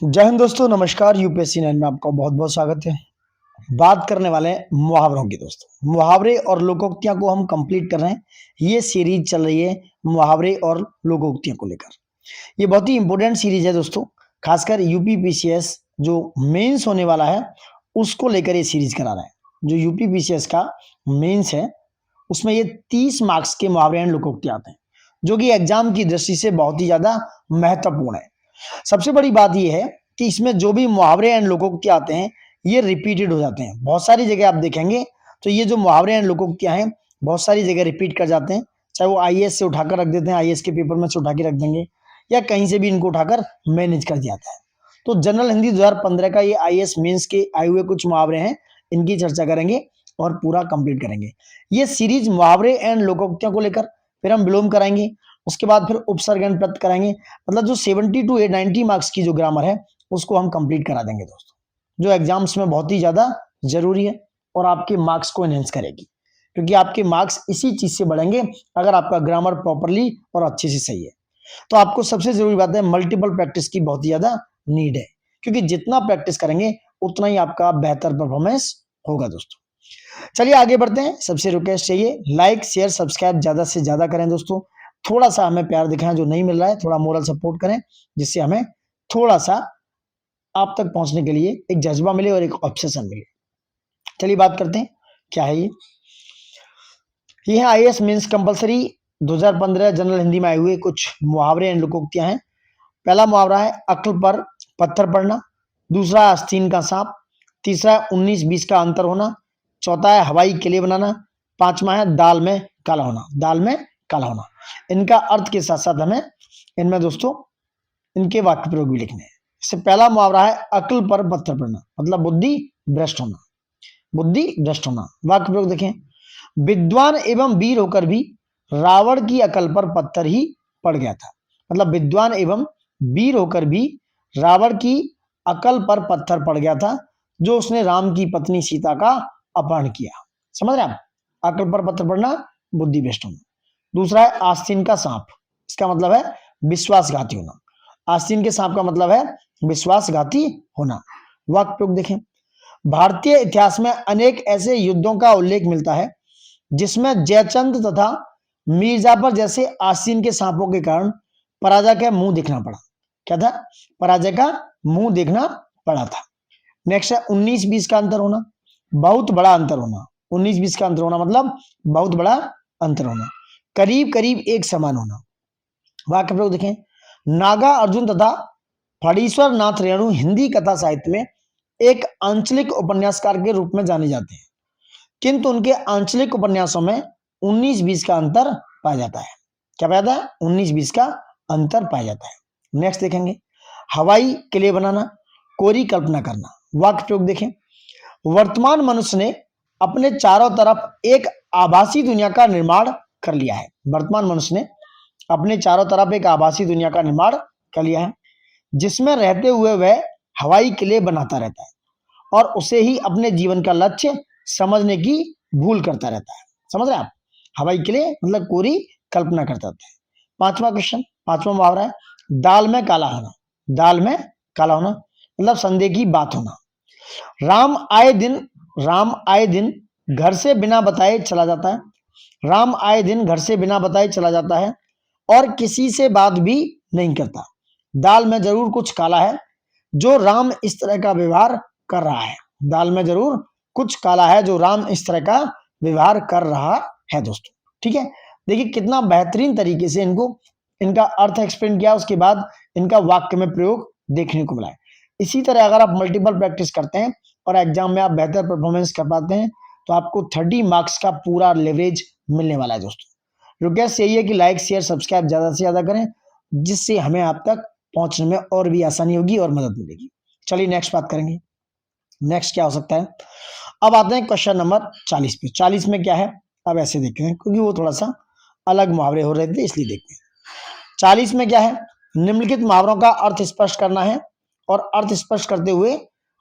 जय हिंद दोस्तों, नमस्कार। यूपीएससी 9 में आपका बहुत बहुत स्वागत है। बात करने वाले हैं मुहावरों की। दोस्तों, मुहावरे और लोकोक्तियां को हम कंप्लीट कर रहे हैं। ये सीरीज चल रही है मुहावरे और लोकोक्तियां को लेकर। ये बहुत ही इंपॉर्टेंट सीरीज है दोस्तों, खासकर यूपी पीसीएस जो मेंस होने वाला है उसको लेकर ये सीरीज करा रहा है। जो यूपी पीसीएस का मेंस है उसमें ये 30 मार्क्स के मुहावरे एंड लोकोक्ति आते हैं, जो कि एग्जाम की दृष्टि से बहुत ही ज्यादा महत्वपूर्ण है। सबसे बड़ी बात यह है कि इसमें जो भी मुहावरे एंड लोकोक्ति आते हैं ये रिपीटेड हो जाते हैं। बहुत सारी जगह आप देखेंगे तो ये जो मुहावरे एंड लोकोक्तियां हैं बहुत सारी जगह रिपीट कर जाते हैं। चाहे वो आईएएस से उठाकर रख देते हैं, आईएएस के पेपर में से उठा के रख देंगे, या कहीं से भी इनको उठाकर मैनेज कर दिया जाता है। तो जनरल हिंदी 2015 का ये आईएएस मेंस के आए हुए कुछ मुहावरे हैं, इनकी चर्चा करेंगे और पूरा कंप्लीट करेंगे। ये सीरीज मुहावरे एंड लोकोक्तियों को लेकर फिर हम विलोम कराएंगे, उसके बाद फिर उपसर्ग एंड प्रत्यय कराएंगे। मतलब जो 70 टू 90 मार्क्स की जो ग्रामर है उसको हम कंप्लीट करा देंगे दोस्तों, जो एग्जाम्स में बहुत ही ज्यादा जरूरी है और आपके मार्क्स को एनहेंस करेगी, क्योंकि आपके मार्क्स इसी चीज से बढ़ेंगे अगर आपका ग्रामर प्रॉपरली और अच्छे से सही है। तो आपको सबसे जरूरी बात है मल्टीपल प्रैक्टिस की बहुत ही ज्यादा नीड है, क्योंकि जितना प्रैक्टिस करेंगे उतना ही आपका बेहतर परफॉर्मेंस होगा दोस्तों। चलिए आगे बढ़ते हैं। सबसे रिक्वेस्ट चाहिए लाइक शेयर सब्सक्राइब ज्यादा से ज्यादा करें दोस्तों। थोड़ा सा हमें प्यार दिखाएं, जो नहीं मिल रहा है थोड़ा मोरल सपोर्ट करें, जिससे हमें थोड़ा सा आप तक पहुंचने के लिए एक जज्बा मिले और एक ऑब्सेशन मिले। चलिए बात करते हैं क्या है ये है IAS mains compulsory 2015 general Hindi में आए हुए कुछ मुहावरे एंड लोकोक्तियां हैं। पहला मुहावरा है अक्ल पर पत्थर पड़ना, दूसरा आस्तीन का सांप, तीसरा 19-20 का अंतर होना, चौथा है हवाई किले बनाना, पांचवा है दाल में काला होना। दाल में काला होना, इनका अर्थ के साथ साथ हमें इनमें दोस्तों इनके वाक्य प्रयोग भी लिखने हैं। इससे पहला मुहावरा है अक्ल पर पत्थर पड़ना, मतलब बुद्धि भ्रष्ट होना। बुद्धि भ्रष्ट होना, वाक्य प्रयोग देखें। विद्वान एवं वीर होकर भी रावण की अकल पर पत्थर ही पड़ गया था। मतलब विद्वान एवं वीर होकर भी रावण की अकल पर पत्थर पड़ गया था, जो उसने राम की पत्नी सीता का अपहरण किया। समझ रहे आप? अकल पर पत्थर पड़ना, बुद्धि भ्रष्ट होना। दूसरा है आस्तीन का सांप, इसका मतलब है विश्वासघाती होना। आस्तीन के सांप का मतलब है विश्वासघाती होना। वाक्य प्रयोग देखें। भारतीय इतिहास में अनेक ऐसे युद्धों का उल्लेख मिलता है जिसमें जयचंद तथा मिर्जापुर जैसे आस्तीन के सांपों के कारण पराजय का मुंह देखना पड़ा। क्या था? पराजय का मुंह देखना पड़ा था। नेक्स्ट है 19-20 का अंतर होना, बहुत बड़ा अंतर होना। 19-20 का अंतर होना मतलब बहुत बड़ा अंतर होना, करीब करीब एक समान होना। वाक्य प्रयोग देखें। नागा अर्जुन तथा फणीश्वर नाथ रेणु हिंदी कथा साहित्य में एक आंचलिक उपन्यासकार के रूप में जाने जाते हैं, किंतु उनके आंचलिक उपन्यासों में 19-20 का अंतर पाया जाता है। क्या पाया जाता है? 19-20 का अंतर पाया जाता है। नेक्स्ट देखेंगे हवाई किले बनाना, कोरी कल्पना करना। वाक्य प्रयोग देखें। वर्तमान मनुष्य ने अपने चारों तरफ एक आभासी दुनिया का निर्माण कर लिया है। वर्तमान मनुष्य ने अपने चारों तरफ एक आभासी दुनिया का निर्माण कर लिया है, जिसमें रहते हुए वह हवाई किले बनाता रहता है और उसे ही अपने जीवन का लक्ष्य समझने की भूल करता रहता है। समझ रहे आप? हवाई किले मतलब कोरी कल्पना करता रहता है। पांचवा क्वेश्चन, पांचवा मुहावरा है दाल में काला होना। दाल में काला होना मतलब संदेह की बात होना। राम आए दिन घर से बिना बताए चला जाता है। राम आए दिन घर से बिना बताए चला जाता है और किसी से बात भी नहीं करता। दाल में जरूर कुछ काला है जो राम इस तरह का व्यवहार कर रहा है। दाल में जरूर कुछ काला है जो राम इस तरह का व्यवहार कर रहा है दोस्तों। ठीक है, देखिए कितना बेहतरीन तरीके से इनका अर्थ एक्सप्लेन किया, उसके बाद इनका वाक्य में प्रयोग देखने को मिला है। इसी तरह अगर आप मल्टीपल प्रैक्टिस करते हैं और एग्जाम में आप बेहतर परफॉर्मेंस कर पाते हैं तो आपको 30 मार्क्स का पूरा लेवरेज मिलने वाला है दोस्तों। रिक्वेस्ट यही है कि लाइक शेयर सब्सक्राइब ज्यादा से ज्यादा करें, जिससे हमें आप तक पहुंचने में और भी आसानी होगी और मदद मिलेगी। चलिए नेक्स्ट बात करेंगे। नेक्स्ट क्या हो सकता है? अब आते हैं क्वेश्चन नंबर 40 पे। 40 में क्या है अब ऐसे देखते हैं, क्योंकि वो थोड़ा सा अलग मुहावरे हो रहे थे इसलिए देखते हैं। 40 में क्या है? निम्नलिखित मुहावरों का अर्थ स्पष्ट करना है और अर्थ स्पष्ट करते हुए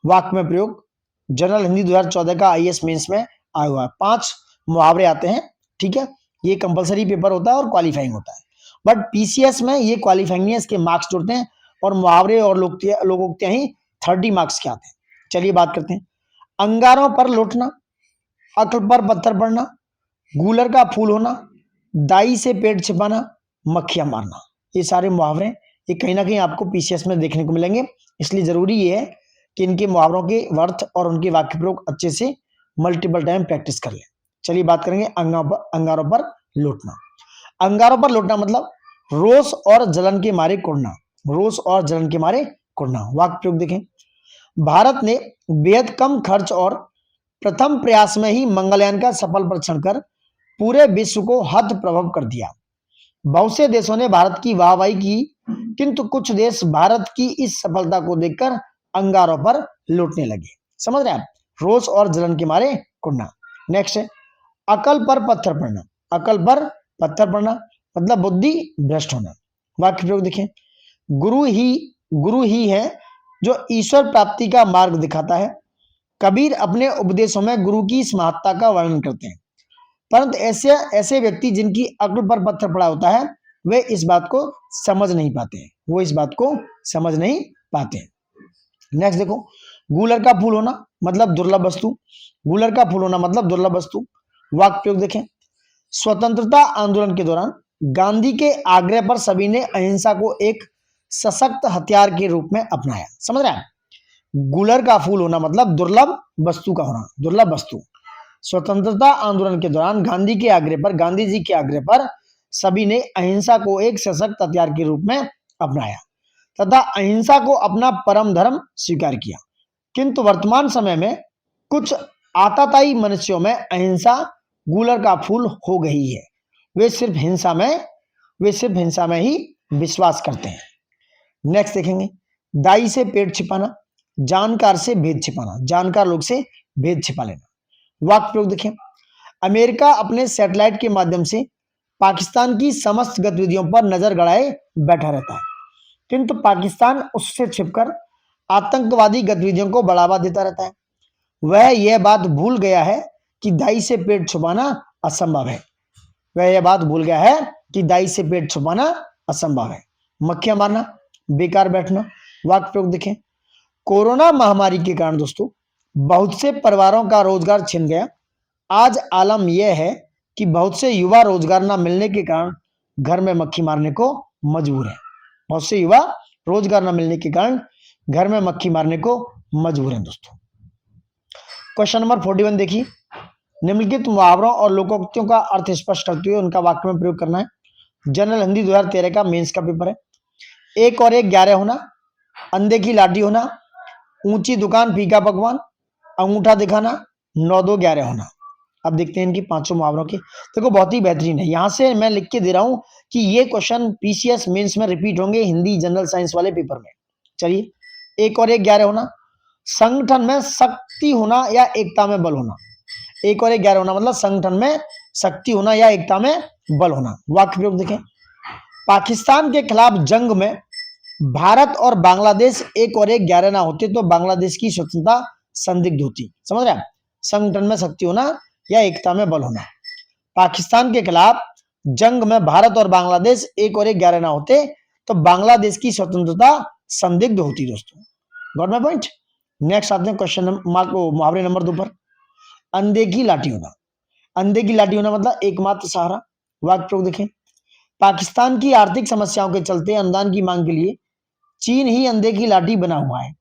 वाक्य में प्रयोग। जनरल हिंदी 2014 का आईएएस मेंस में आया हुआ है। 5 मुहावरे आते हैं। ठीक है, ये कंपलसरी पेपर होता है और क्वालिफाइंग होता है, बट पीसीएस में ये क्वालिफाइंग नहीं है, इसके मार्क्स जुड़ते हैं और मुहावरे और लोकोक्तियां ही 30 मार्क्स के आते हैं। चलिए बात करते हैं। अंगारों पर लौटना, अक्ल पर पत्थर पड़ना, गूलर का फूल होना, दाई से पेट छिपाना, मक्खियां मारना, ये सारे मुहावरे ये कहीं ना कहीं आपको पीसीएस में देखने को मिलेंगे। इसलिए जरूरी ये है कि इनके मुहावरों के अर्थ और उनके वाक्य प्रयोग अच्छे से मल्टीपल टाइम प्रैक्टिस कर लें। चलिए बात करेंगे अंगारों पर लौटना। अंगारों पर लौटना मतलब रोष और जलन के मारे कुड़ना, रोष और जलन के मारे कुड़ना। वाक्य प्रयोग देखें। भारत ने बेहद कम खर्च और प्रथम प्रयास में ही मंगलयान का सफल परीक्षण कर पूरे विश्व को हत प्रभाव कर दिया। बहुत से देशों ने भारत की वाहवाही की, किंतु कुछ देश भारत की इस सफलता को देखकर अंगारों पर लौटने लगे। समझ रहे हैं आप? रोष और जलन के मारे कुड़ना। नेक्स्ट है अकल पर पत्थर पड़ना। अकल पर पत्थर पड़ना मतलब बुद्धि भ्रष्ट होना। वाक्य प्रयोग देखें। गुरु ही है जो ईश्वर प्राप्ति का मार्ग दिखाता है। कबीर अपने उपदेशों में गुरु की इस महत्ता का वर्णन करते हैं, परंतु ऐसे व्यक्ति जिनकी अक्ल पर पत्थर पड़ा होता है वे इस बात को समझ नहीं पाते हैं, वो इस बात को समझ नहीं पाते हैं। नेक्स्ट देखो, गूलर का फूल होना मतलब दुर्लभ वस्तु। गूलर का फूल होना मतलब दुर्लभ वस्तु। वाक्य प्रयोग देखें। स्वतंत्रता आंदोलन के दौरान गांधी के आग्रह पर सभी ने अहिंसा को एक सशक्त हथियार के रूप में अपनाया। समझ रहे हैं? गूलर का फूल होना मतलब दुर्लभ वस्तु का होना, दुर्लभ वस्तु। स्वतंत्रता आंदोलन के दौरान गांधी जी के आग्रह पर सभी ने अहिंसा को एक सशक्त हथियार के रूप में अपनाया तथा अहिंसा को अपना परम धर्म स्वीकार किया। किंतु वर्तमान समय में कुछ आताताई मनुष्यों में अहिंसा गूलर का फूल हो गई है। वे सिर्फ हिंसा में ही विश्वास करते हैं। नेक्स्ट देखेंगे, दाई से पेट छिपाना, जानकार से भेद छिपाना, जानकार लोग से भेद छिपा लेना। वाक्य प्रयोग देखें। अमेरिका अपने सैटेलाइट के माध्यम से पाकिस्तान की समस्त गतिविधियों पर नजर गड़ाए बैठा रहता है, किंतु पाकिस्तान उससे छिपकर आतंकवादी गतिविधियों को बढ़ावा देता रहता है। वह यह बात भूल गया है कि दाई से पेट छुपाना असंभव है। वह यह बात भूल गया है कि दाई से पेट छुपाना असंभव है। मक्खियां मारना, बेकार बैठना। वाक्य प्रयोग देखें। कोरोना महामारी के कारण दोस्तों बहुत से परिवारों का रोजगार छिन गया। आज आलम यह है कि बहुत से युवा रोजगार न मिलने के कारण घर में मक्खी मारने को मजबूर है। बहुत से युवा रोजगार न मिलने के कारण घर में मक्खी मारने को मजबूर हैं दोस्तों। क्वेश्चन नंबर 41 देखिए। निम्नलिखित मुहावरों और लोकोक्तियों का अर्थ स्पष्ट करते हुए उनका वाक्य में प्रयोग करना है। जनरल हिंदी 2013 का मेंस का पेपर है। 1 और 1 11 होना, अंधे की लाठी होना, ऊंची दुकान फीका पकवान, अंगूठा दिखाना, 9 2 11 होना। अब देखते हैं इनकी पांचों मुहावरों के। देखो बहुत ही बेहतरीन है। यहां से मैं लिख के दे रहा हूं कि ये क्वेश्चन पीसीएस मेंस में रिपीट होंगे हिंदी जनरल साइंस वाले पेपर में। चलिए, 1 और 1 11 होना, संगठन में शक्ति होना या एकता में बल होना। 1 और 1 11 होना मतलब संगठन में शक्ति होना या एकता में बल होना। वाक्य प्रयोग देखें। पाकिस्तान के खिलाफ जंग में भारत और बांग्लादेश 1 और 1 11 ना होते तो बांग्लादेश की स्वतंत्रता संदिग्ध होती। समझ रहे हैं? संगठन में शक्ति होना या एकता में बल होना। पाकिस्तान के खिलाफ जंग में भारत और बांग्लादेश 1 और 1 11 ना होते तो बांग्लादेश की स्वतंत्रता संदिग्ध होती दोस्तों। Got my point? नेक्स्ट आते हैं क्वेश्चन मुहावरे नंबर 2 पर। अंधे की लाठी होना। अंधे की लाठी होना मतलब एकमात्र सहारा। वाक्य प्रयोग देखें। पाकिस्तान की आर्थिक समस्याओं के चलते अनुदान की मांग के लिए चीन ही अंधे की लाठी बना हुआ है,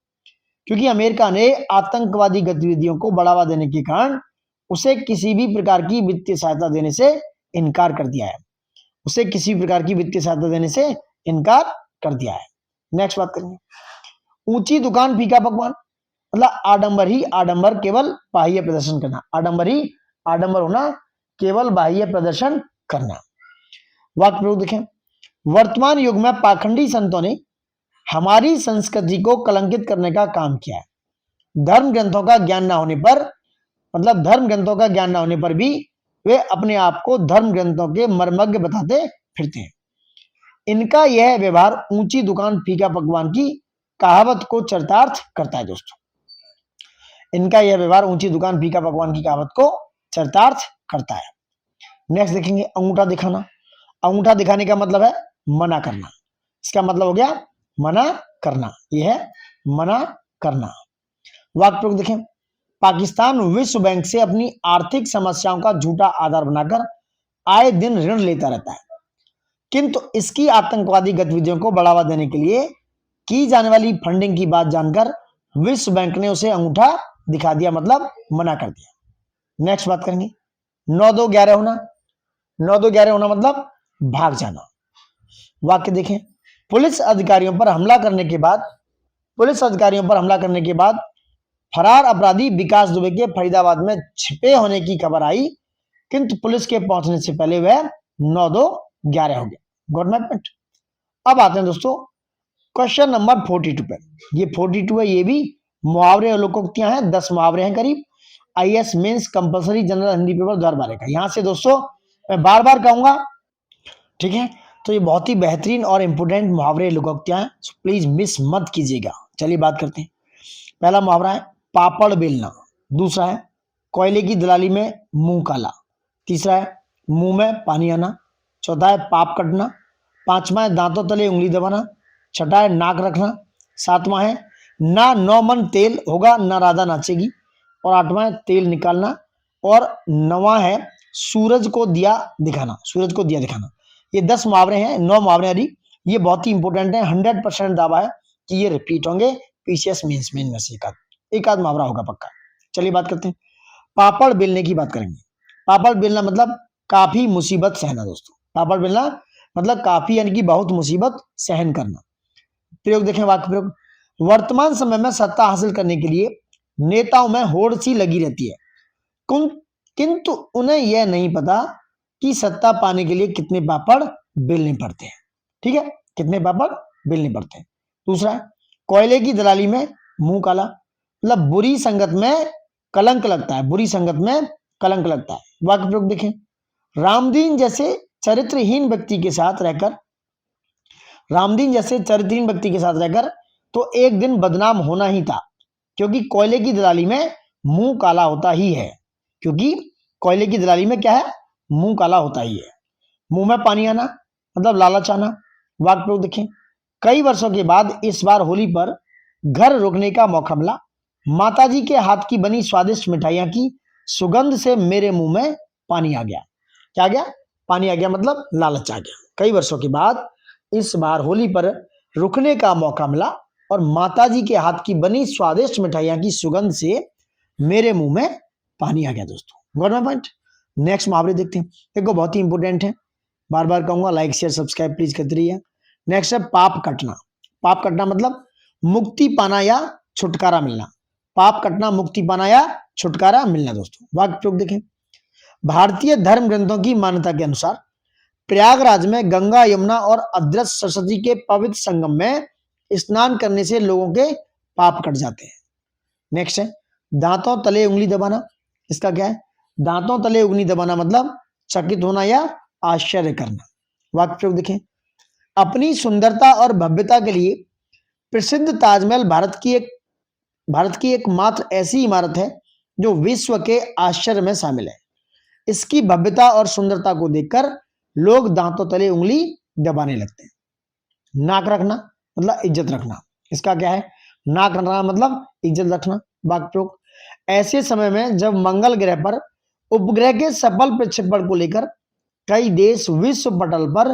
क्योंकि अमेरिका ने आतंकवादी गतिविधियों को बढ़ावा देने के कारण उसे किसी भी प्रकार की वित्तीय सहायता देने से इनकार कर दिया है। उसे किसी प्रकार की वित्तीय सहायता देने से इनकार कर दिया है। नेक्स्ट बात करेंगे। ऊंची दुकान फीका पकवान मतलब आडंबर ही आडंबर, केवल बाह्य प्रदर्शन करना। आडंबर ही आडंबर होना, केवल बाह्य प्रदर्शन करना। वाक्य प्रयोग देखें। वर्तमान युग में पाखंडी संतों ने हमारी संस्कृति को कलंकित करने का काम किया है। धर्म ग्रंथों का ज्ञान ना होने पर मतलब धर्म ग्रंथों का ज्ञान ना होने पर भी वे अपने आप को धर्म ग्रंथों के मर्मज्ञ बताते फिरते हैं। इनका यह व्यवहार ऊंची दुकान फीका पकवान की कहावत को चरितार्थ करता है दोस्तों। इनका यह व्यवहार ऊंची दुकान फीका पकवान की कहावत को चरितार्थ करता है। नेक्स्ट देखेंगे अंगूठा दिखाना। अंगूठा दिखाने का मतलब है मना करना। इसका मतलब हो गया मना करना, यह है मना करना। वाक्य प्रयोग देखें, पाकिस्तान विश्व बैंक से अपनी आर्थिक समस्याओं का झूठा आधार बनाकर आए दिन ऋण लेता रहता है, किंतु इसकी आतंकवादी गतिविधियों को बढ़ावा देने के लिए की जाने वाली फंडिंग की बात जानकर विश्व बैंक ने उसे अंगूठा दिखा दिया, मतलब मना कर दिया। नेक्स्ट बात करेंगे, 9-2-11 होना। 9-2-11 होना मतलब भाग जाना। वाक्य देखें, पुलिस अधिकारियों पर हमला करने के बाद फरार अपराधी विकास दुबे के फरीदाबाद में छिपे होने की खबर आई, किंतु पुलिस के पहुंचने से पहले वह 9-2-11 हो गया। Got my point. अब आते हैं दोस्तों क्वेश्चन नंबर 42 पे। ये 42 है, ये भी मुहावरे और लोकोक्तियां हैं, 10 मुहावरे हैं करीब। IAS mains compulsory general Hindi paper 2012 का। यहां से दोस्तों मैं बार बार कहूंगा, ठीक है, तो ये बहुत ही बेहतरीन और इंपोर्टेंट मुहावरे लोकोक्तियां हैं, सो प्लीज मिस मत कीजिएगा। चलिए बात करते हैं। पहला मुहावरा है पापड़ बेलना। दूसरा है कोयले की दलाली में मुंह काला। तीसरा है मुंह में पानी आना। चौथा है पाप कटना। पांचवा है दांतों तले उंगली दबाना। छठा है नाक रखना। सातवां है ना 9 मन तेल होगा ना राधा नाचेगी। और आठवां है तेल निकालना। और नौवां है सूरज को दिया दिखाना। सूरज को दिया दिखाना। ये 10 मुहावरे हैं, 9 मुहावरे हरी, ये बहुत ही इंपॉर्टेंट है। 100% दावा है कि ये रिपीट होंगे पीसीएस मेंस में, इनमें से एक आध मुहावरा होगा पक्का। चलिए बात करते हैं, पापड़ बेलने की बात करेंगे। पापड़ बेलना मतलब काफी मुसीबत सहना दोस्तों। पापड़ बेलना मतलब काफी यानी कि बहुत मुसीबत सहन करना। प्रयोग देखें, वाक्य प्रयोग, वर्तमान समय में सत्ता हासिल करने के लिए नेताओं में होड़ सी लगी रहती है, किंतु उन्हें यह नहीं पता कि सत्ता पाने के लिए कितने पापड़ बेलने पड़ते हैं। ठीक है, कितने पापड़ बेलने पड़ते हैं। दूसरा है कोयले की दलाली में मुंह काला, मतलब बुरी संगत में कलंक लगता है। बुरी संगत में कलंक लगता है। वाक्य प्रयोग देखें, रामदीन जैसे चरित्रहीन व्यक्ति के साथ रहकर तो एक दिन बदनाम होना ही था, क्योंकि कोयले की दलाली में मुंह काला होता ही है। क्योंकि कोयले की दलाली में क्या है, मुंह काला होता ही है। मुंह में पानी आना मतलब लालच आना। वाक्य प्रयोग देखें, कई वर्षों के बाद इस बार होली पर घर रुकने का मौका मिला। माताजी के हाथ की बनी स्वादिष्ट मिठाइयां की सुगंध से मेरे मुंह में पानी आ गया। क्या आ गया? पानी आ गया, मतलब लालच आ गया। कई वर्षों के बाद इस बार होली पर रुकने का मौका मिला और माताजी के हाथ की बनी स्वादिष्ट मिठाइयां की सुगंध से मेरे मुंह में पानी आ गया दोस्तों। Got my point. नेक्स्ट मुहावरे देखते हैं, देखो बहुत ही इंपॉर्टेंट है, बार बार कहूंगा, लाइक शेयर सब्सक्राइब प्लीज करते रहिए। नेक्स्ट है पाप कटना। पाप कटना मतलब मुक्ति पाना या छुटकारा मिलना। पाप कटना, मुक्ति पाना या छुटकारा मिलना दोस्तों। वाक्य प्रयोग देखें, भारतीय धर्म ग्रंथों की मान्यता के अनुसार प्रयागराज में गंगा यमुना और अदृश्य सरस्वती के पवित्र संगम में स्नान करने से लोगों के पाप कट जाते हैं। नेक्स्ट है दांतों तले उंगली दबाना। इसका क्या है? दांतों तले उंगली दबाना मतलब चकित होना या आश्चर्य करना। वाक्य प्रयोग देखें, अपनी सुंदरता और भव्यता के लिए प्रसिद्ध ताजमहल भारत की एकमात्र ऐसी इमारत है जो विश्व के आश्चर्य में शामिल है। इसकी भव्यता और सुंदरता को देखकर लोग दांतों तले उंगली दबाने लगते हैं। नाक रखना मतलब इज्जत रखना। इसका क्या है? नाक रखना मतलब इज्जत रखना। वाक्य प्रयोग, ऐसे समय में जब मंगल ग्रह पर उपग्रह के सफल प्रक्षेपण को लेकर कई देश विश्व पटल पर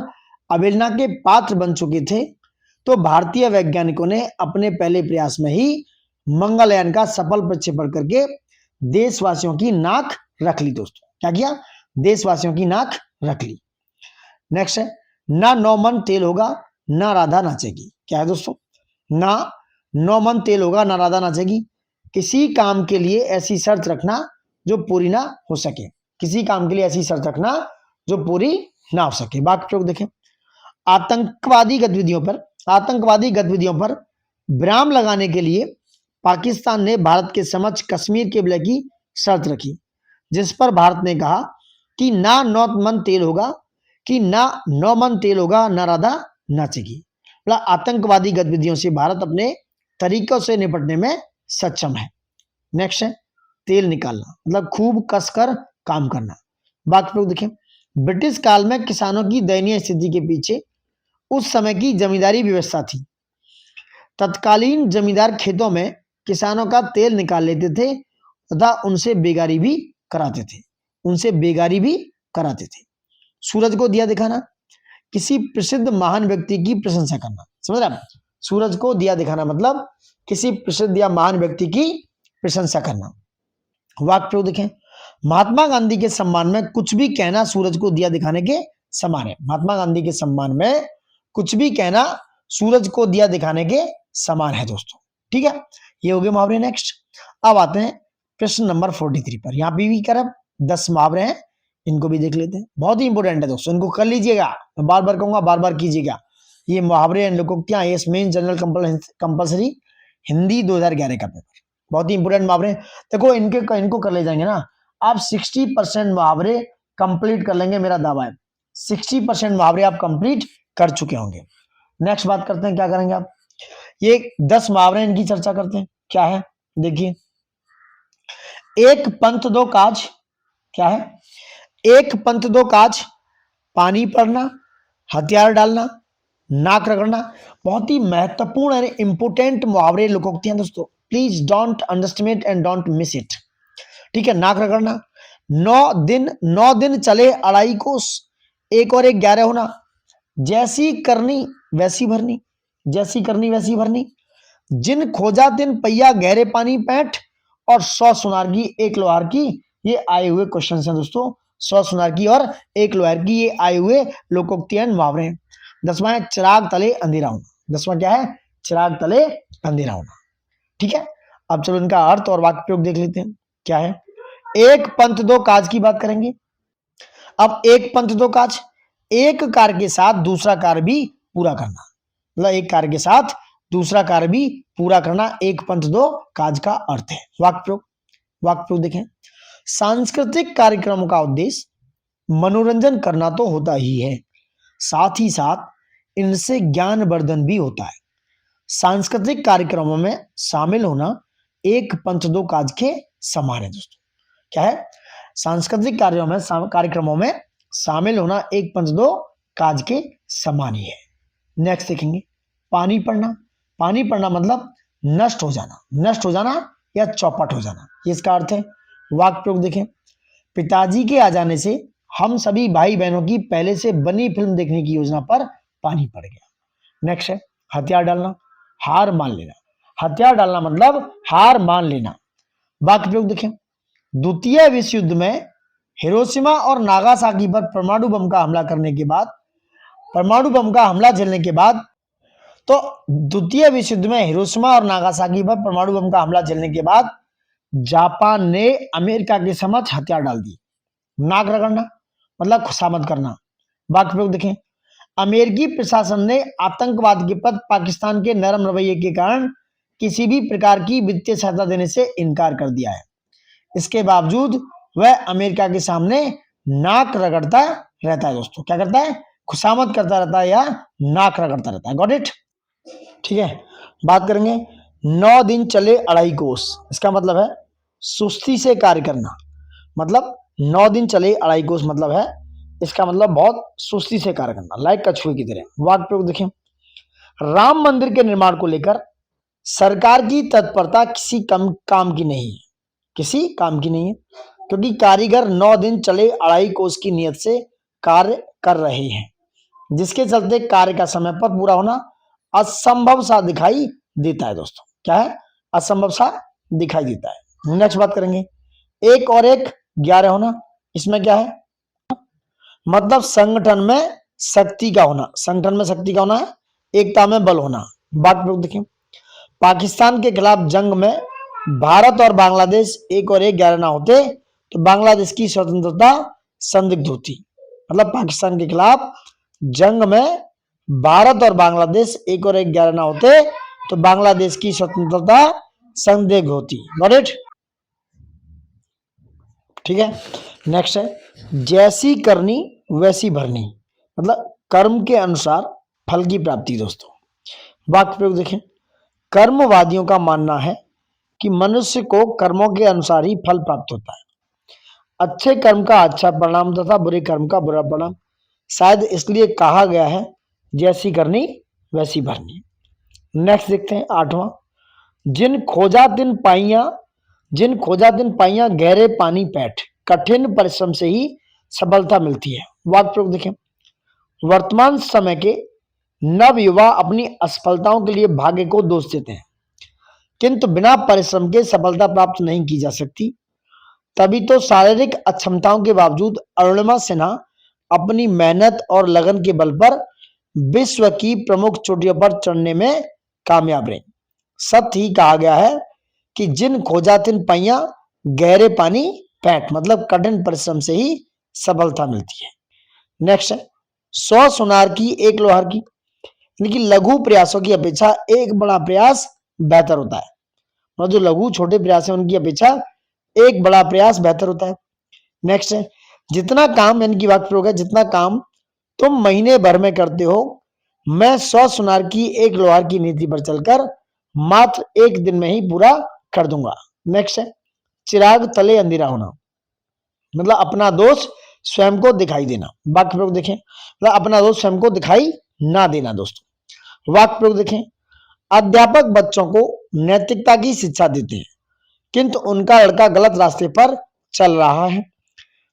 अवहेलना के पात्र बन चुके थे, तो भारतीय वैज्ञानिकों ने अपने पहले प्रयास में ही मंगलयान का सफल प्रक्षेपण करके देशवासियों की नाक रख ली दोस्तों। क्या किया? देशवासियों की नाक रख ली। नेक्स्ट है ना 9 मन तेल होगा ना राधा नाचेगी। क्या है दोस्तों? ना 9 मन तेल होगा ना राधा नाचेगी। किसी काम के लिए ऐसी शर्त रखना जो पूरी ना हो सके। किसी काम के लिए ऐसी शर्त रखना जो पूरी ना हो सके। वाक्य प्रयोग देखें, आतंकवादी गतिविधियों पर विराम लगाने के लिए पाकिस्तान ने भारत के समक्ष कश्मीर के विलय की शर्त रखी, जिस पर भारत ने कहा कि ना 9 मन तेल होगा ना राधा नाचेगी। मतलब आतंकवादी गतिविधियों से भारत अपने तरीकों से निपटने में सक्षम है। नेक्स्ट है तेल निकालना मतलब खूब कसकर काम करना। वाक्य प्रयोग देखें, ब्रिटिश काल में किसानों की दयनीय स्थिति के पीछे उस समय की जमींदारी व्यवस्था थी। तत्कालीन जमींदार खेतों में किसानों का तेल निकाल लेते थे तथा उनसे बेगारी भी कराते थे, उनसे बेगारी भी कराते थे। सूरज को दिया दिखाना, किसी प्रसिद्ध महान व्यक्ति की प्रशंसा करना। समझ रहे आप? सूरज को दिया दिखाना मतलब किसी प्रसिद्ध या महान व्यक्ति की प्रशंसा करना। वाक्य प्रयोग देखें, महात्मा गांधी के सम्मान में कुछ भी कहना सूरज को दिया दिखाने के समान है। महात्मा गांधी के सम्मान में कुछ भी कहना सूरज को दिया दिखाने के समान है दोस्तों। ठीक है, ये हो गए मुहावरे। नेक्स्ट अब आते हैं प्रश्न नंबर 43 पर। यहाँ पे भी करब 10 मुहावरे हैं, इनको भी देख लेते हैं। बहुत ही इंपॉर्टेंट है दोस्तों, इनको कर लीजिएगा, मैं बार बार कहूंगा, बार बार कीजिएगा। ये मुहावरे एंड लोकोक्तियां, ये मेन जनरल कंपलसरी हिंदी 2011 का पेपर, बहुत ही इंपॉर्टेंट मुहावरे। देखो इनको कर ले जाएंगे ना आप 60% मुहावरे कंप्लीट कर लेंगे, मेरा दावा है 60% मुहावरे आप कंप्लीट कर चुके होंगे। नेक्स्ट बात करते हैं, क्या करेंगे आप, ये 10 मुहावरे इनकी चर्चा करते हैं। क्या है देखिए, एक पंथ दो काज, क्या है, एक पंथ दो काज, पानी पड़ना, हथियार डालना, नाक रगड़ना। बहुत ही महत्वपूर्ण और इंपोर्टेंट मुहावरे लोकोक्तियां दोस्तों, please don't underestimate and don't miss it. ठीक है, नाक रगड़ना, 9 दिन चले अड़ाई कोस, एक और एक 11 होना, जैसी करनी वैसी भरनी, जैसी करनी वैसी भरनी, जिन खोजा तिन पैया गहरे पानी पैंठ, और 100 सुनार की एक लोहार की। ये आए हुए क्वेश्चन हैं दोस्तों, 100 सुनार की और एक लोहार की, ये आए हुए लोकोक्तियां मुहावरे हैं। 10वां है चिराग तले अंधेरा होना। 10वां क्या है, चिराग तले अंधेरा होना। ठीक है, अब चलो इनका अर्थ और वाक्य प्रयोग देख लेते हैं। क्या है, एक पंथ दो काज की बात करेंगे। अब एक पंथ दो काज, एक कार्य के साथ दूसरा कार्य भी पूरा करना, मतलब एक कार्य के साथ दूसरा कार्य भी पूरा करना, एक पंथ दो काज का अर्थ है। वाक्य प्रयोग देखें, सांस्कृतिक कार्यक्रमों का उद्देश्य मनोरंजन करना तो होता ही है, साथ ही साथ इनसे ज्ञानवर्धन भी होता है। सांस्कृतिक कार्यक्रमों में शामिल होना एक पंथ दो काज के समान है दोस्तों। क्या है, सांस्कृतिक कार्यक्रमों में शामिल होना एक पंथ दो काज के समान ही है। नेक्स्ट देखेंगे, पानी पड़ना। पानी पड़ना मतलब नष्ट हो जाना, नष्ट हो जाना या चौपट हो जाना, ये इसका अर्थ है। वाक्य प्रयोग देखें, पिताजी के आ जाने से हम सभी भाई बहनों की पहले से बनी फिल्म देखने की योजना पर पानी पड़ गया। नेक्स्ट है हथियार डालना, हार मान लेना। हथियार डालना मतलब हार मान लेना। वाक्य प्रयोग देखें, द्वितीय विश्व युद्ध में हिरोशिमा और नागासाकी पर परमाणु बम का हमला करने के बाद, परमाणु बम का हमला झेलने के बाद, तो द्वितीय विश्व युद्ध में हिरोशिमा और नागासाकी पर परमाणु बम का हमला झेलने के बाद जापान ने अमेरिका के समक्ष हथियार डाल दिए। नाक रगड़ना मतलब खुशामद करना। वाक्य प्रयोग देखें, अमेरिकी प्रशासन ने आतंकवाद के प्रति पाकिस्तान के नरम रवैये के कारण किसी भी प्रकार की वित्तीय सहायता देने से इनकार कर दिया है। इसके बावजूद वह अमेरिका के सामने नाक रगड़ता रहता है दोस्तों। क्या करता है, खुशामद करता रहता है या नाक रगड़ता रहता है। Got it. ठीक है, बात करेंगे 9 दिन चले अड़ाई कोस, इसका मतलब है सुस्ती से कार्य करना। मतलब 9 दिन चले अड़ाई कोस मतलब है, इसका मतलब बहुत सुस्ती से कार्य करना, लाइक कछुए की तरह। वाक्य प्रयोग देखें, राम मंदिर के निर्माण को लेकर सरकार की तत्परता किसी काम की नहीं है, किसी काम की नहीं है, क्योंकि कारीगर 9 दिन चले अड़ाई कोस की नियत से कार्य कर रहे हैं, जिसके चलते कार्य का समय पर पूरा होना असंभव सा दिखाई देता है दोस्तों। क्या है, असंभव सा दिखाई देता है। नेक्स्ट बात करेंगे, एक और एक 11 होना। इसमें क्या है, मतलब संगठन में शक्ति का होना, संगठन में शक्ति का होना है, एकता में बल होना। बात प्रयोग देखिए, पाकिस्तान के खिलाफ जंग में भारत और बांग्लादेश एक और एक 11 ना होते तो बांग्लादेश की स्वतंत्रता संदिग्ध होती। मतलब पाकिस्तान के खिलाफ जंग में भारत और बांग्लादेश एक और एक 11 ना होते तो बांग्लादेश की स्वतंत्रता संदिग्ध होती। Got it. ठीक है, नेक्स्ट है जैसी करनी वैसी भरनी, मतलब कर्म के अनुसार फल की प्राप्ति दोस्तों। वाक्य प्रयोग देखें, कर्मवादियों का मानना है कि मनुष्य को कर्मों के अनुसार ही फल प्राप्त होता है। अच्छे कर्म का अच्छा परिणाम तथा बुरे कर्म का बुरा परिणाम, शायद इसलिए कहा गया है जैसी करनी वैसी भरनी। नेक्स्ट देखते हैं 8वां, जिन खोजा तिन पाइया गहरे पानी पैठ, कठिन परिश्रम से ही सफलता मिलती है। वाक्य प्रयोग देखें, वर्तमान समय के नव युवा अपनी असफलताओं के लिए भाग्य को दोष देते हैं, किंतु बिना परिश्रम के सफलता प्राप्त नहीं की जा सकती। तभी तो शारीरिक अक्षमताओं के बावजूद अरुणिमा सिन्हा अपनी मेहनत और लगन के बल पर विश्व की प्रमुख चोटियों पर चढ़ने में कामयाब रही। सत्य ही कहा गया है कि जिन खोजा तिन पाइया गहरे पानी पैठ, मतलब कठिन परिश्रम से ही सफलता मिलती है। नेक्स्ट है 100 सुनार की एक लोहार की, यानी कि लघु प्रयासों की अपेक्षा एक बड़ा प्रयास बेहतर होता है। और जो लघु छोटे प्रयास है उनकी अपेक्षा एक बड़ा प्रयास बेहतर होता है। नेक्स्ट है जितना काम, यानी कि वाक्य प्रयोग है, जितना काम तुम महीने भर में करते हो मैं 100 सुनार की एक लोहार की नीति पर चलकर मात्र एक दिन में ही पूरा कर दूंगा। नेक्स्ट है चिराग तले अंधेरा होना, मतलब अपना दोष स्वयं को दिखाई देना। वाक्य प्रयोग देखें, मतलब अपना दोष स्वयं को दिखाई ना देना। दोस्तों वाक्य प्रयोग देखें, अध्यापक बच्चों को नैतिकता की शिक्षा देते हैं किंतु उनका लड़का गलत रास्ते पर चल रहा है।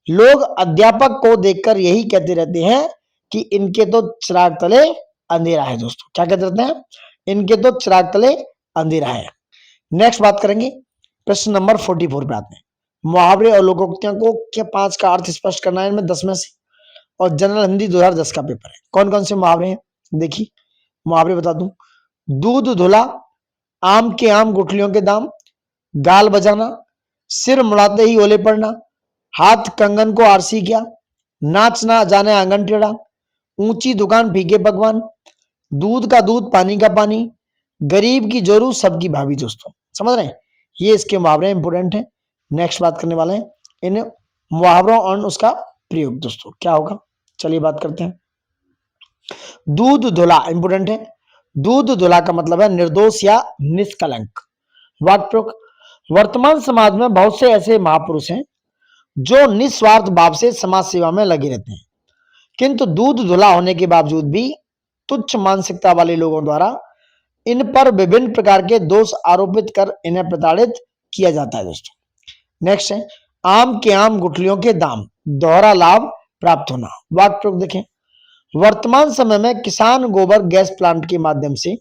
लोग अध्यापक को देखकर यही कहते रहते हैं कि इनके तो चिराग तले अंधेरा है। दोस्तों क्या कहते रहते हैं, इनके तो चिराग तले अंधेरा है। नेक्स्ट बात करेंगे प्रश्न नंबर 44 पे आते हैं, मुहावरे और लोकोक्तियों को क्या 5 का अर्थ स्पष्ट करना है इनमें 10 में से, और जनरल हिंदी 2010 का पेपर है। कौन कौन से मुहावरे हैं देखिए, मुहावरे बता दूं, दूध धुला, आम के आम गुठलियों के दाम, गाल बजाना, सिर मुड़ाते ही ओले पड़ना, हाथ कंगन को आरसी किया, नाचना जाने आंगन टेढ़ा, ऊंची दुकान फीके पकवान, दूध का दूध पानी का पानी, गरीब की जोरू सबकी भाभी। दोस्तों समझ रहे हैं, ये इसके मुहावरे इंपोर्टेंट है। नेक्स्ट बात करने वाले हैं इन मुहावरों और उसका प्रयोग। दोस्तों क्या होगा, चलिए बात करते हैं। दूध धुला इंपोर्टेंट है, दूध धुला का मतलब है निर्दोष या निष्कलंक। वाक्य प्रयोग, वर्तमान समाज में बहुत से ऐसे महापुरुष हैं जो निस्वार्थ भाव से समाज सेवा में लगे रहते हैं, किंतु दूध धुला होने के बावजूद भी तुच्छ मानसिकता वाले लोगों द्वारा इन पर विभिन्न प्रकार के दोष आरोपित कर इन्हें प्रताड़ित किया जाता है। दोस्तों नेक्स्ट है आम के आम गुठलियों के दाम, दोहरा लाभ प्राप्त होना। वाक्य प्रयोग देखें, वर्तमान समय में किसान गोबर गैस प्लांट के माध्यम से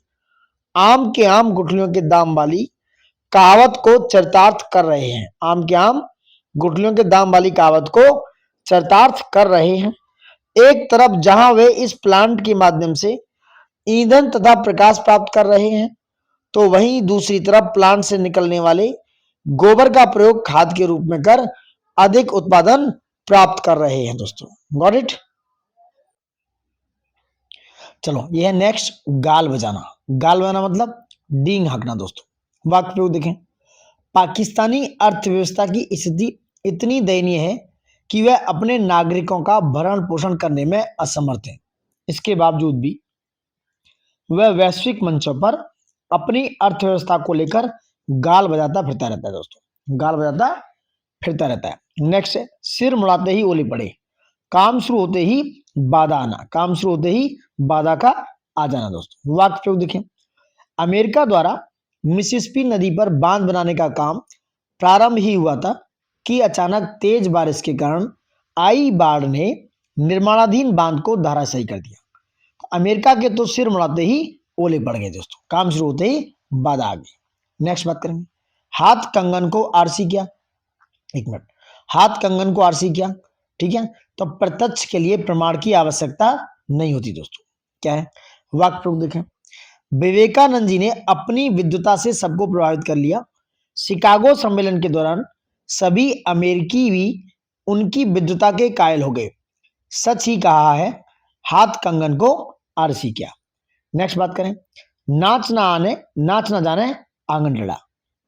आम के आम गुठलियों के दाम वाली कहावत को चरितार्थ कर रहे हैं। आम के आम गुठलियों के दाम वाली कहावत को चरितार्थ कर रहे हैं। एक तरफ जहां वे इस प्लांट के माध्यम से ईंधन तथा प्रकाश प्राप्त कर रहे हैं, तो वहीं दूसरी तरफ प्लांट से निकलने वाले गोबर का प्रयोग खाद के रूप में कर अधिक उत्पादन प्राप्त कर रहे हैं। दोस्तों गॉट इट। चलो ये है नेक्स्ट गाल बजाना। गाल बजाना मतलब डींग हाँकना। दोस्तों वाक्य प्रयोग देखें, पाकिस्तानी अर्थव्यवस्था की स्थिति इतनी दयनीय है कि वह अपने नागरिकों का भरण पोषण करने में असमर्थ है। इसके बावजूद भी वह वैश्विक मंचों पर अपनी अर्थव्यवस्था को लेकर गाल बजाता फिरता रहता है। दोस्तों गाल बजाता फिरता रहता है। नेक्स्ट है सिर मुड़ाते ही ओले पड़े, काम शुरू होते ही बाधा आना, काम शुरू होते ही बाधा का आ जाना। दोस्तों वाक्य प्रयोग देखें, अमेरिका द्वारा मिसिसिपी नदी पर बांध बनाने का काम प्रारंभ ही हुआ था कि अचानक तेज बारिश के कारण आई बाढ़ ने निर्माणाधीन बांध को धराशायी कर दिया। अमेरिका के तो सिर मुड़ाते ही ओले पड़ गए। दोस्तों काम शुरू होते ही बाधा आ गई। नेक्स्ट बात करेंगे, हाथ कंगन को आरसी किया। एक मिनट, हाथ कंगन को आरसी किया, ठीक है, तो प्रत्यक्ष के लिए प्रमाण की आवश्यकता नहीं होती। दोस्तों क्या है, वाक्य प्रयोग देखें, विवेकानंद जी ने अपनी विद्वता से सबको प्रभावित कर लिया। शिकागो सम्मेलन के दौरान सभी अमेरिकी भी उनकी विद्वता के कायल हो गए। सच ही कहा है, हाथ कंगन को आरसी किया। नेक्स्ट बात करें, नाच ना जाने आंगन टेढ़ा,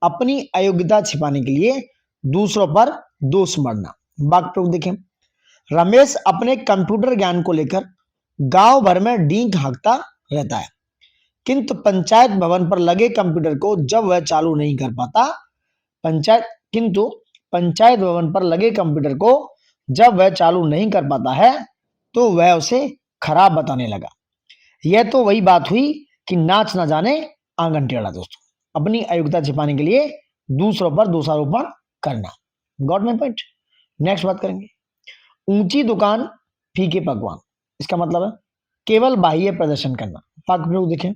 अपनी अयोग्यता छिपाने के लिए दूसरों पर दोष मढ़ना। वाक्य प्रयोग देखें, रमेश अपने कंप्यूटर ज्ञान को लेकर गांव भर में डींग हाँकता रहता है, किंतु पंचायत भवन पर लगे कंप्यूटर को जब वह चालू नहीं कर पाता, पंचायत भवन पर लगे कंप्यूटर को जब वह चालू नहीं कर पाता है तो वह उसे खराब बताने लगा। यह तो वही बात हुई कि नाच ना जाने आंगन टेढ़ा दोस्तों, अपनी अयोग्यता छिपाने के लिए दूसरों पर दोषारोपण करना। Got my point. नेक्स्ट बात करेंगे, ऊंची दुकान फीके पकवान, इसका मतलब है केवल बाह्य प्रदर्शन करना। वाक्य प्रयोग देखें,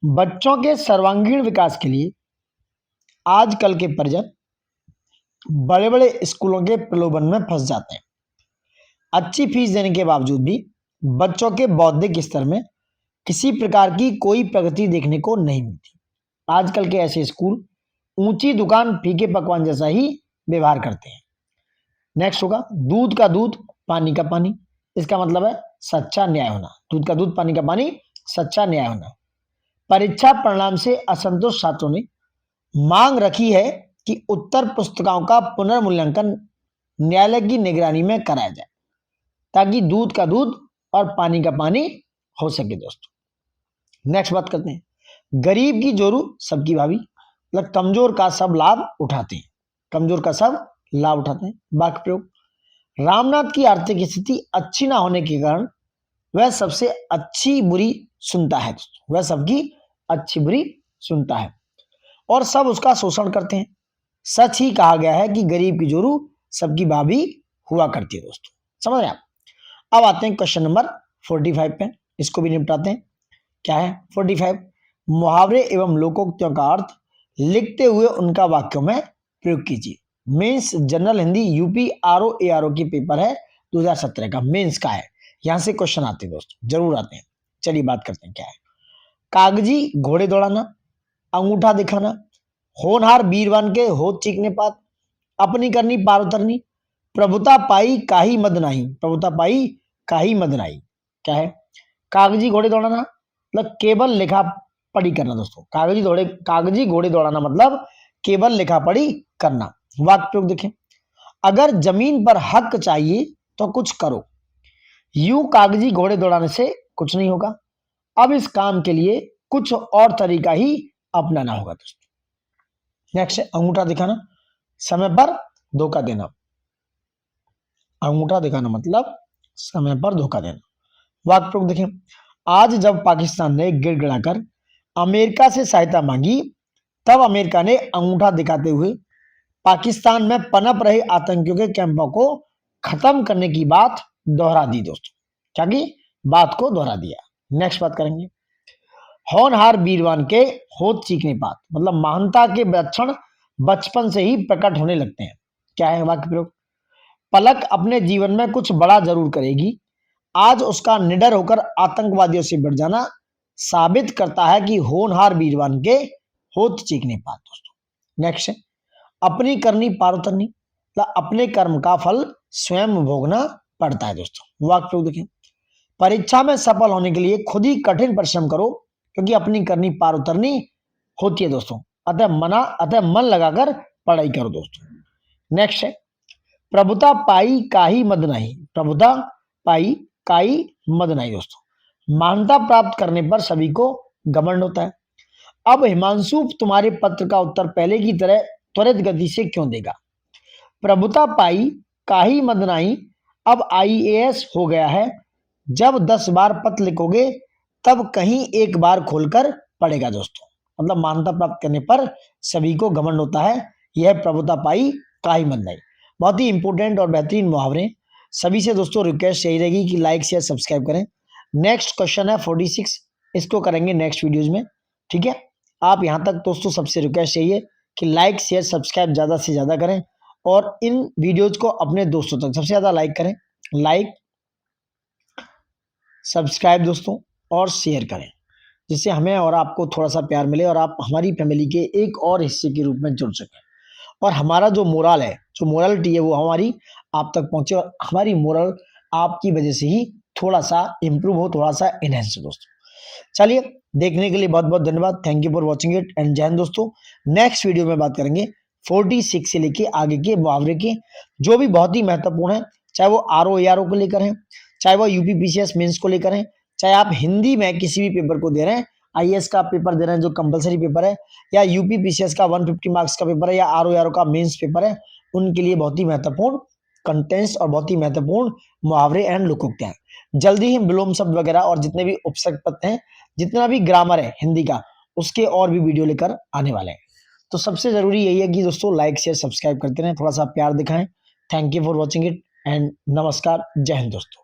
बच्चों के सर्वांगीण विकास के लिए आजकल के परिजन बड़े बड़े स्कूलों के प्रलोभन में फंस जाते हैं। अच्छी फीस देने के बावजूद भी बच्चों के बौद्धिक स्तर में किसी प्रकार की कोई प्रगति देखने को नहीं मिलती। आजकल के ऐसे स्कूल ऊंची दुकान फीके पकवान जैसा ही व्यवहार करते हैं। नेक्स्ट होगा, दूध का दूध पानी का पानी, इसका मतलब है सच्चा न्याय होना। दूध का दूध पानी का पानी, सच्चा न्याय होना। परीक्षा परिणाम से असंतुष्ट छात्रों ने मांग रखी है कि उत्तर पुस्तिकाओं का पुनर्मूल्यांकन न्यायालय की निगरानी में कराया जाए, ताकि दूध का दूध और पानी का पानी हो सके दोस्तों। नेक्स्ट बात करते हैं, गरीब की जोरू सबकी भाभी, मतलब कमजोर का सब लाभ उठाते हैं। कमजोर का सब लाभ उठाते हैं। वाक्य प्रयोग, रामनाथ की आर्थिक स्थिति अच्छी ना होने के कारण वह सबसे अच्छी बुरी सुनता है। वह सबकी अच्छी बुरी सुनता है और सब उसका शोषण करते हैं। सच ही कहा गया है कि गरीब की जोरू सबकी भाभी हुआ करती है दोस्तों। समझ रहे हैं आप। अब आते हैं क्वेश्चन नंबर 45 पे, इसको भी निपटाते हैं। क्या है 45, मुहावरे एवं लोकोक्तियों का अर्थ लिखते हुए उनका वाक्यों में प्रयोग कीजिए। Mains general Hindi UP RO ARO की पेपर है 2017 का, मेंस का है। यहां से क्वेश्चन आते हैं दोस्तों, जरूर आते हैं। चलिए बात करते हैं क्या है। कागजी घोड़े दौड़ाना, अंगूठा दिखाना, होनहार बीरवान के होठ चीखने पात, अपनी करनी पार उतरनी, प्रभुता पाई काही मद नाही, प्रभुता पाई काही मद नाही। क्या है, कागजी घोड़े दौड़ाना मतलब केवल लिखा पढ़ी करना दोस्तों। कागजी घोड़े दौड़ाना मतलब केवल लिखा पढ़ी करना। वाक्य प्रयोग देखें, अगर जमीन पर हक चाहिए तो कुछ करो, यूं कागजी घोड़े दौड़ाने से कुछ नहीं होगा, अब इस काम के लिए कुछ और तरीका ही अपनाना होगा दोस्तों। नेक्स्ट है अंगूठा दिखाना, समय पर धोखा देना। अंगूठा दिखाना मतलब समय पर धोखा देना। वाक्य प्रयोग देखें, आज जब पाकिस्तान ने गिड़गिड़ाकर अमेरिका से सहायता मांगी, तब अमेरिका ने अंगूठा दिखाते हुए पाकिस्तान में पनप रहे आतंकियों के कैंपों को खत्म करने की बात दोहरा दी दोस्तों। क्या की बात को दोहरा दिया। नेक्स्ट बात करेंगे, होनहार बीरवान के होठ चीखने पात मतलब महानता के लक्षण बचपन से ही प्रकट होने लगते हैं। क्या है वाक्य प्रयोग, पलक अपने जीवन में कुछ बड़ा जरूर करेगी, आज उसका निडर होकर आतंकवादियों से बढ़ जाना साबित करता है कि होनहार बीरवान के होठ चीखने पात दोस्तों। नेक्स्ट है अपनी करनी पार उतरनी, अपने कर्म का फल स्वयं भोगना पड़ता है दोस्तों। वाक्य प्रयोग देखें, परीक्षा में सफल होने के लिए खुद ही कठिन परिश्रम करो, क्योंकि अपनी करनी पार उतरनी होती है दोस्तों। अतः मन लगाकर पढ़ाई करो दोस्तों। नेक्स्ट है प्रभुता पाई काही मद नहीं, प्रभुता पाई काई मद नहीं दोस्तों, मान्यता प्राप्त करने पर सभी को घमंड होता है। अब हिमांशु तुम्हारे पत्र का उत्तर पहले की तरह त्वरित गति से क्यों देगा, प्रभुता पाई काही मद नहीं अब आईएएस हो गया है, जब 10 बार पत्र लिखोगे तब कहीं एक बार खोलकर पढ़ेगा दोस्तों। मतलब मान्यता प्राप्त करने पर सभी को घमंड होता है, यह प्रभुता पाई काही मद नहीं। बहुत ही इंपॉर्टेंट और बेहतरीन मुहावरे। सभी से दोस्तों रिक्वेस्ट यही रहेगी कि लाइक शेयर सब्सक्राइब करें। नेक्स्ट क्वेश्चन है 46, इसको करेंगे नेक्स्ट वीडियोज में। ठीक है, आप यहां तक दोस्तों सबसे रिक्वेस्ट यही है कि लाइक शेयर सब्सक्राइब ज्यादा से ज्यादा करें और इन वीडियोज को अपने दोस्तों तक सबसे ज्यादा लाइक करें, लाइक सब्सक्राइब दोस्तों और शेयर करें, जिससे हमें और आपको थोड़ा सा प्यार मिले और आप हमारी फैमिली के एक और हिस्से के रूप में जुड़ सकें और हमारा जो मोरल है, जो मोरलिटी है, वो हमारी आप तक पहुंचे और हमारी मोरल आपकी वजह से ही थोड़ा सा इंप्रूव हो, थोड़ा सा इनहेंस हो दोस्तों। चलिए, देखने के लिए बहुत बहुत धन्यवाद। Thank you for watching it and जय हिंद दोस्तों। नेक्स्ट वीडियो में बात करेंगे 46 से लेके आगे के मुहावरे के, जो भी बहुत ही महत्वपूर्ण है, चाहे वो आरओ एआरओ को लेकर है, चाहे वो यूपी पीसीएस मेंस को लेकर है, चाहे आप हिंदी में किसी भी पेपर को दे रहे हैं, आईएएस का पेपर दे रहे हैं जो कंपलसरी पेपर है, या यूपी पीसीएस का 150 मार्क्स का पेपर है, या आरओ एआरओ का मेंस पेपर है, उनके लिए बहुत ही महत्वपूर्ण कंटेंट्स और बहुत ही महत्वपूर्ण मुहावरे एंड लोकोक्तियां हैं। जल्दी ही विलोम शब्द वगैरह और जितने भी उपसर्ग पद हैं, जितना भी ग्रामर है हिंदी का, उसके और भी वीडियो लेकर आने वाले हैं। तो सबसे ज़रूरी यही है कि दोस्तों लाइक शेयर सब्सक्राइब करते रहें, थोड़ा सा प्यार दिखाएं। Thank you for watching it and नमस्कार, जय हिंद दोस्तों।